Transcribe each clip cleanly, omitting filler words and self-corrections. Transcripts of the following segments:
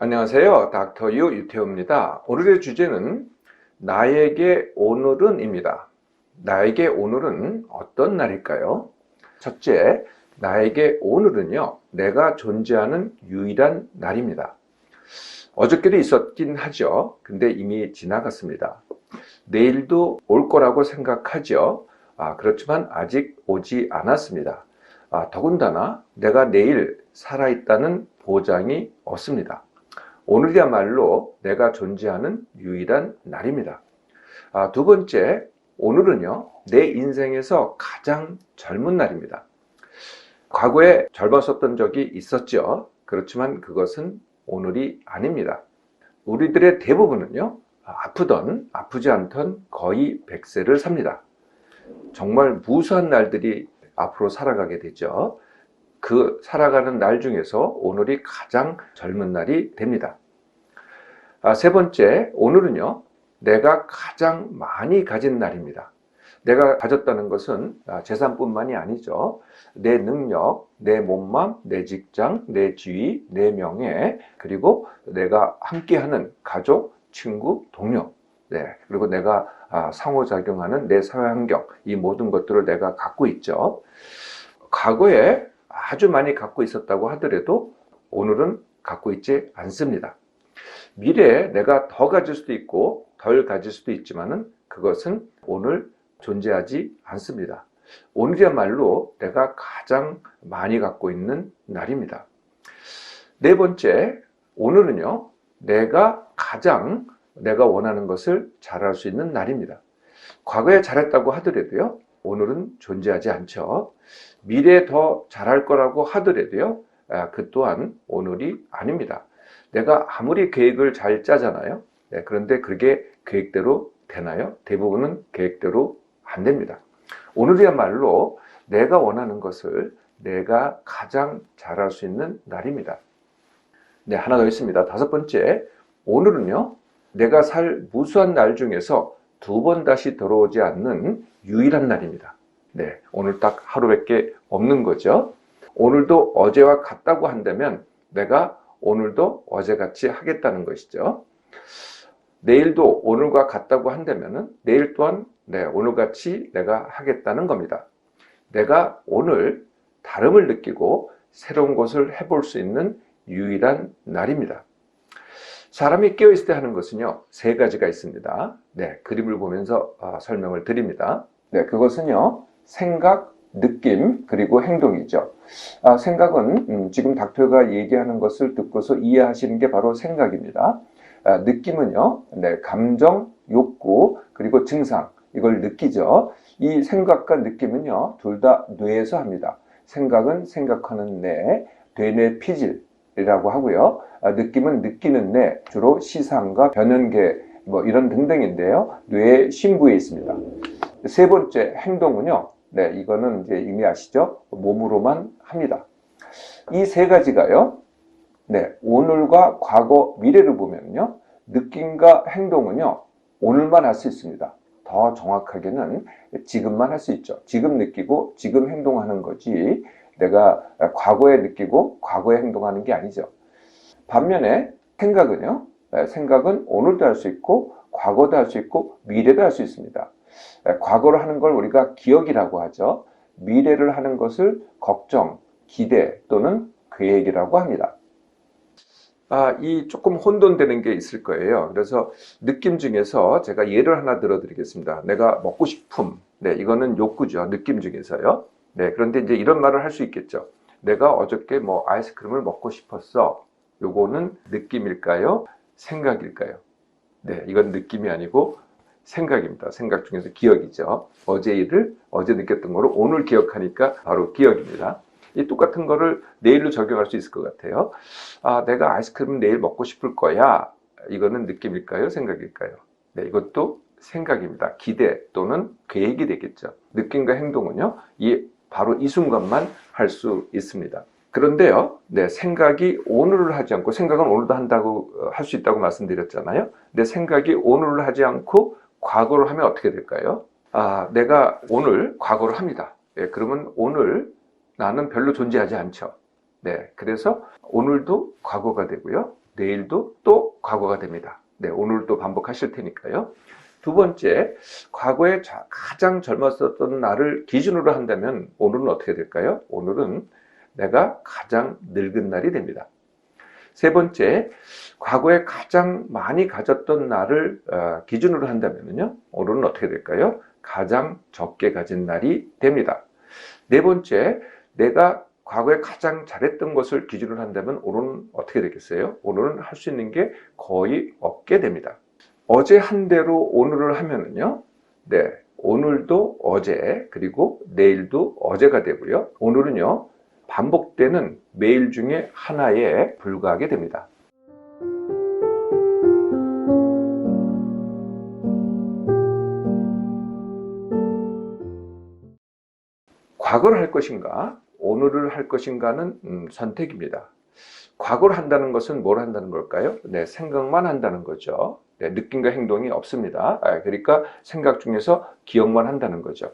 안녕하세요. 닥터 유 유태호입니다. 오늘의 주제는 나에게 오늘은입니다. 나에게 오늘은 어떤 날일까요? 첫째, 나에게 오늘은요, 내가 존재하는 유일한 날입니다. 어저께도 있었긴 하죠. 근데 이미 지나갔습니다. 내일도 올 거라고 생각하죠. 그렇지만 아직 오지 않았습니다. 더군다나 내가 내일 살아있다는 보장이 없습니다. 오늘이야말로 내가 존재하는 유일한 날입니다. 두 번째, 오늘은요, 내 인생에서 가장 젊은 날입니다. 과거에 젊었었던 적이 있었죠. 그렇지만 그것은 오늘이 아닙니다. 우리들의 대부분은요, 아프던 아프지 않던 거의 100세를 삽니다. 정말 무수한 날들이 앞으로 살아가게 되죠. 그 살아가는 날 중에서 오늘이 가장 젊은 날이 됩니다. 세 번째, 오늘은요, 내가 가장 많이 가진 날입니다. 내가 가졌다는 것은 재산뿐만이 아니죠. 내 능력, 내 몸맘, 내 직장, 내 지위, 내 명예, 그리고 내가 함께하는 가족, 친구, 동료, 그리고 내가 상호작용하는 내 사회환경, 이 모든 것들을 내가 갖고 있죠. 과거에 아주 많이 갖고 있었다고 하더라도 오늘은 갖고 있지 않습니다. 미래에 내가 더 가질 수도 있고 덜 가질 수도 있지만은 그것은 오늘 존재하지 않습니다. 오늘이야말로 내가 가장 많이 갖고 있는 날입니다. 네 번째, 오늘은요, 내가 가장 내가 원하는 것을 잘할 수 있는 날입니다. 과거에 잘했다고 하더라도요, 오늘은 존재하지 않죠. 미래에 더 잘할 거라고 하더라도요, 그 또한 오늘이 아닙니다. 내가 아무리 계획을 잘 짜잖아요. 그런데 그게 계획대로 되나요? 대부분은 계획대로 안 됩니다. 오늘이야말로 내가 원하는 것을 내가 가장 잘할 수 있는 날입니다. 하나 더 있습니다. 다섯 번째, 오늘은요, 내가 살 무수한 날 중에서 두 번 다시 돌아오지 않는 유일한 날입니다. 오늘 딱 하루밖에 없는 거죠. 오늘도 어제와 같다고 한다면 내가 오늘도 어제같이 하겠다는 것이죠. 내일도 오늘과 같다고 한다면 내일 또한 오늘같이 내가 하겠다는 겁니다. 내가 오늘 다름을 느끼고 새로운 것을 해볼 수 있는 유일한 날입니다. 사람이 깨어있을 때 하는 것은요, 세 가지가 있습니다. 그림을 보면서 설명을 드립니다. 그것은요, 생각, 느낌, 그리고 행동이죠. 생각은 지금 닥터가 얘기하는 것을 듣고서 이해하시는 게 바로 생각입니다. 느낌은요, 감정, 욕구, 그리고 증상, 이걸 느끼죠. 이 생각과 느낌은요, 둘 다 뇌에서 합니다. 생각은 생각하는 뇌, 되뇌 피질이라고 하고요. 느낌은 느끼는 뇌, 주로 시상과 변연계, 이런 등등인데요. 뇌의 심부에 있습니다. 세 번째, 행동은요, 이거는 이제 이미 아시죠? 몸으로만 합니다. 이 세 가지가요, 오늘과 과거, 미래를 보면요, 느낌과 행동은요, 오늘만 할 수 있습니다. 더 정확하게는 지금만 할 수 있죠. 지금 느끼고 지금 행동하는 거지, 내가 과거에 느끼고 과거에 행동하는 게 아니죠. 반면에 생각은요, 생각은 오늘도 할 수 있고 과거도 할 수 있고 미래도 할 수 있습니다. 과거를 하는 걸 우리가 기억이라고 하죠. 미래를 하는 것을 걱정, 기대 또는 계획이라고 합니다. 이 조금 혼돈되는 게 있을 거예요. 그래서 느낌 중에서 제가 예를 하나 들어드리겠습니다. 내가 먹고 싶음, 이거는 욕구죠. 느낌 중에서요. 그런데 이제 이런 말을 할 수 있겠죠. 내가 어저께 아이스크림을 먹고 싶었어. 요거는 느낌일까요? 생각일까요? 이건 느낌이 아니고 생각입니다. 생각 중에서 기억이죠. 어제 일을 어제 느꼈던 거를 오늘 기억하니까 바로 기억입니다. 이 똑같은 거를 내일로 적용할 수 있을 것 같아요. 내가 아이스크림 내일 먹고 싶을 거야. 이거는 느낌일까요? 생각일까요? 이것도 생각입니다. 기대 또는 계획이 되겠죠. 느낌과 행동은요, 바로 이 순간만 할 수 있습니다. 그런데요, 생각이 오늘을 하지 않고, 생각은 오늘도 한다고 할 수 있다고 말씀드렸잖아요. 근데 생각이 오늘을 하지 않고 과거를 하면 어떻게 될까요? 내가 오늘 과거를 합니다. 그러면 오늘 나는 별로 존재하지 않죠. 그래서 오늘도 과거가 되고요. 내일도 또 과거가 됩니다. 네, 오늘도 반복하실 테니까요. 두 번째, 과거에 가장 젊었었던 날을 기준으로 한다면 오늘은 어떻게 될까요? 오늘은 내가 가장 늙은 날이 됩니다. 세 번째, 과거에 가장 많이 가졌던 날을 기준으로 한다면요, 오늘은 어떻게 될까요? 가장 적게 가진 날이 됩니다. 네 번째, 내가 과거에 가장 잘했던 것을 기준으로 한다면 오늘은 어떻게 되겠어요? 오늘은 할 수 있는 게 거의 없게 됩니다. 어제 한 대로 오늘을 하면은요, 네, 오늘도 어제, 그리고 내일도 어제가 되고요. 오늘은요, 반복되는 매일 중에 하나에 불과하게 됩니다. 과거를 할 것인가, 오늘을 할 것인가는 선택입니다. 과거를 한다는 것은 뭘 한다는 걸까요? 네, 생각만 한다는 거죠. 네, 느낌과 행동이 없습니다. 그러니까 생각 중에서 기억만 한다는 거죠.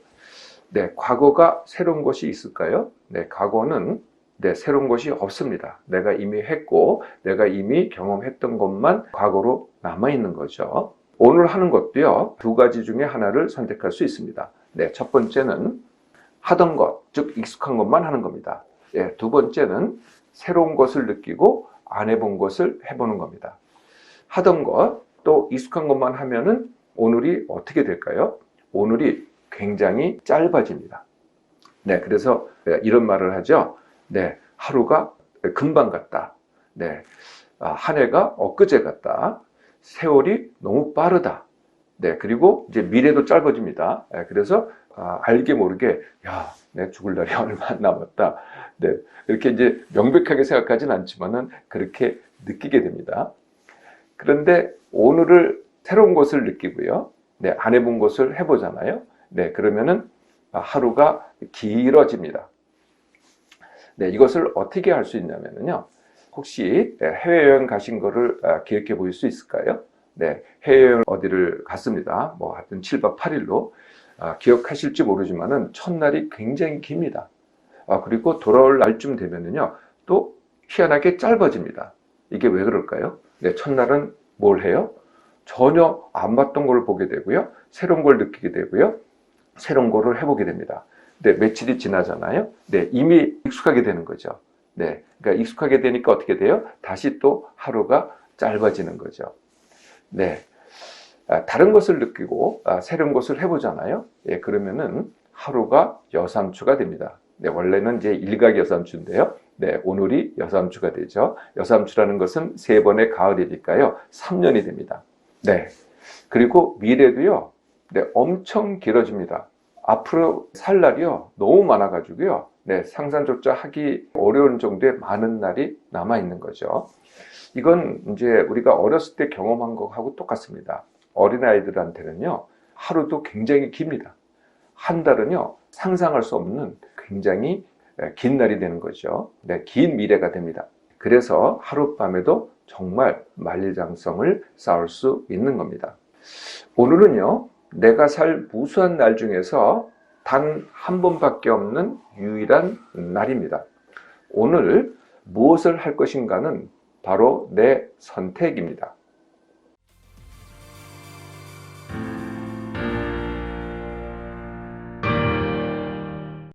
네, 과거가 새로운 것이 있을까요? 네, 과거는 새로운 것이 없습니다. 내가 이미 했고, 내가 이미 경험했던 것만 과거로 남아있는 거죠. 오늘 하는 것도요, 두 가지 중에 하나를 선택할 수 있습니다. 네, 첫 번째는 하던 것, 즉 익숙한 것만 하는 겁니다. 네, 두 번째는 새로운 것을 느끼고 안 해본 것을 해보는 겁니다. 하던 것, 또 익숙한 것만 하면은 오늘이 어떻게 될까요? 오늘이 굉장히 짧아집니다. 네, 그래서 이런 말을 하죠. 네, 하루가 금방 갔다. 네, 한 해가 엊그제 같다. 세월이 너무 빠르다. 네, 그리고 이제 미래도 짧아집니다. 네, 그래서 알게 모르게 야, 내 죽을 날이 얼마 안 남았다. 네, 이렇게 이제 명백하게 생각하진 않지만은 그렇게 느끼게 됩니다. 그런데 오늘을 새로운 것을 느끼고요. 네, 안 해본 것을 해보잖아요. 네, 그러면은 하루가 길어집니다. 네, 이것을 어떻게 할 수 있냐면요. 혹시 해외여행 가신 거를 기억해 보실 수 있을까요? 네, 해외여행 어디를 갔습니다. 뭐 하여튼 7박 8일로 기억하실지 모르지만은 첫날이 굉장히 깁니다. 그리고 돌아올 날쯤 되면은요, 또 희한하게 짧아집니다. 이게 왜 그럴까요? 네, 첫날은 뭘 해요? 전혀 안 봤던 걸 보게 되고요. 새로운 걸 느끼게 되고요. 새로운 거를 해보게 됩니다. 네, 며칠이 지나잖아요. 네, 이미 익숙하게 되는 거죠. 네, 그러니까 익숙하게 되니까 어떻게 돼요? 다시 또 하루가 짧아지는 거죠. 네, 다른 것을 느끼고 새로운 것을 해보잖아요. 예, 그러면은 하루가 여삼추가 됩니다. 네, 원래는 이제 일각여삼추인데요. 네, 오늘이 여삼추가 되죠. 여삼추라는 것은 3번의 가을이니까요. 3년이 됩니다. 네, 그리고 미래도요. 네, 엄청 길어집니다. 앞으로 살 날이요. 너무 많아가지고요. 네, 상상조차 하기 어려운 정도의 많은 날이 남아있는 거죠. 이건 이제 우리가 어렸을 때 경험한 것하고 똑같습니다. 어린아이들한테는요, 하루도 굉장히 깁니다. 한 달은요, 상상할 수 없는 굉장히 긴 날이 되는 거죠. 네, 긴 미래가 됩니다. 그래서 하룻밤에도 정말 만리장성을 쌓을 수 있는 겁니다. 오늘은요, 내가 살 무수한 날 중에서 단 한 번밖에 없는 유일한 날입니다. 오늘 무엇을 할 것인가는 바로 내 선택입니다.